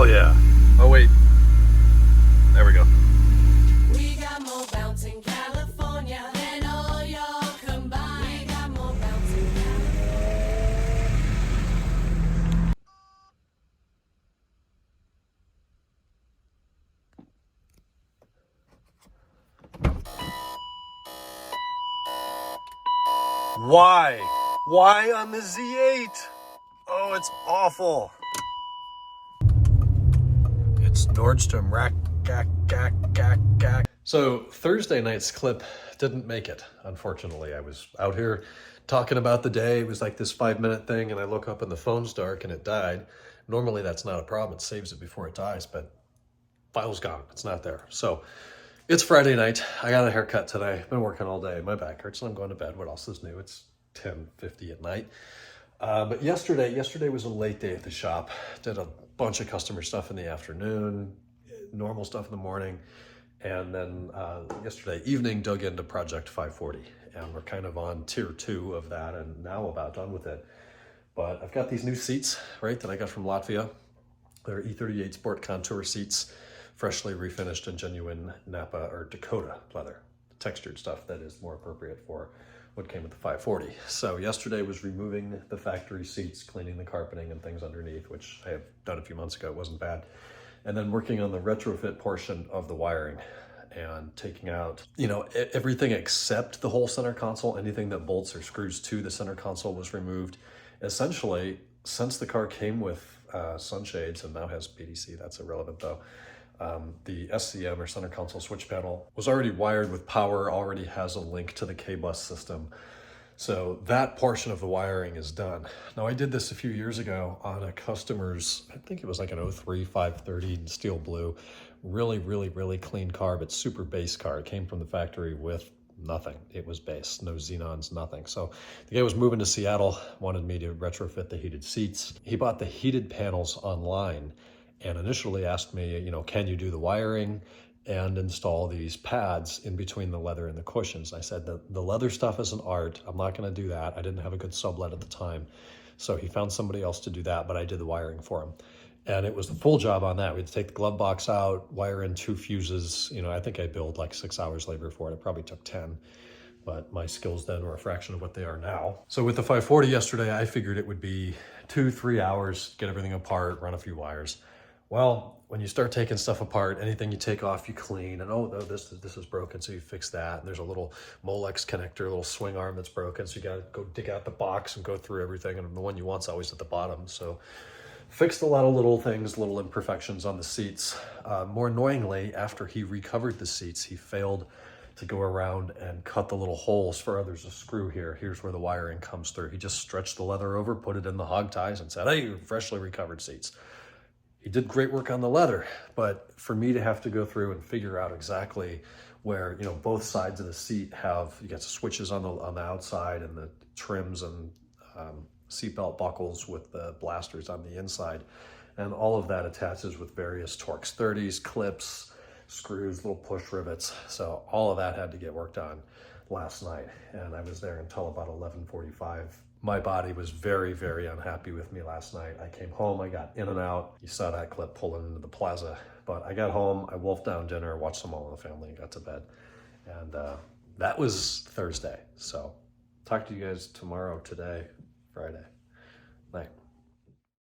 Hell yeah. Oh wait, there we go. We got more bounce in California than all y'all combined. We got more bounce in Why? Why on the Z8? Oh, it's awful. It's Nordstrom rack, gack, gack, gack, gack. So Thursday night's clip didn't make it, unfortunately. I was out here talking about the day. It was like this 5-minute thing, and I look up and the phone's dark and it died. Normally that's not a problem. It saves it before it dies, but file's gone. It's not there. So it's Friday night. I got a haircut today. Been working all day. My back hurts and I'm going to bed. What else is new? It's 10:50 at night. But yesterday was a late day at the shop. Did a bunch of customer stuff in the afternoon, normal stuff in the morning. And then yesterday evening dug into Project 540. And we're kind of on tier 2 of that and now about done with it. But I've got these new seats, right, that I got from Latvia. They're E38 Sport Contour seats, freshly refinished in genuine Napa or Dakota leather. Textured stuff that is more appropriate for what came with the 540. So yesterday was removing the factory seats, cleaning the carpeting and things underneath, which I have done a few months ago. It wasn't bad. And then working on the retrofit portion of the wiring and taking out, everything except the whole center console. Anything that bolts or screws to the center console was removed. Essentially, since the car came with sunshades and now has PDC, that's irrelevant though. The SCM or center console switch panel was already wired with power, already has a link to the K-bus system. So that portion of the wiring is done. Now I did this a few years ago on a customer's, I think it was like an 03 530 in steel blue. Really, really, really clean car, but super base car. It came from the factory with nothing. It was base, no xenons, nothing. So the guy was moving to Seattle, wanted me to retrofit the heated seats. He bought the heated panels online and initially asked me, can you do the wiring and install these pads in between the leather and the cushions? I said that the leather stuff is an art. I'm not going to do that. I didn't have a good sublet at the time. So he found somebody else to do that, but I did the wiring for him. And it was the full job on that. We had to take the glove box out, wire in 2 fuses. I think I billed like 6 hours labor for it. It probably took 10. But my skills then were a fraction of what they are now. So with the 540 yesterday, I figured it would be 2-3 hours, get everything apart, run a few wires. Well, when you start taking stuff apart, anything you take off, you clean, and oh, no, this is broken, so you fix that. And there's a little Molex connector, a little swing arm that's broken, so you gotta go dig out the box and go through everything, and the one you want's always at the bottom. So fixed a lot of little things, little imperfections on the seats. More annoyingly, after he recovered the seats, he failed to go around and cut the little holes for there's a screw here. Here's where the wiring comes through. He just stretched the leather over, put it in the hog ties, and said, hey, freshly recovered seats. He did great work on the leather, but for me to have to go through and figure out exactly where, both sides of the seat have, you got switches on the outside and the trims and seatbelt buckles with the blasters on the inside. And all of that attaches with various Torx 30s, clips, screws, little push rivets. So all of that had to get worked on last night. And I was there until about 11:45. My body was very, very unhappy with me last night. I came home, I got in and out. You saw that clip pulling into the plaza. But I got home, I wolfed down dinner, watched some All in the Family, and got to bed. And that was Thursday. So talk to you guys tomorrow, today, Friday. Night.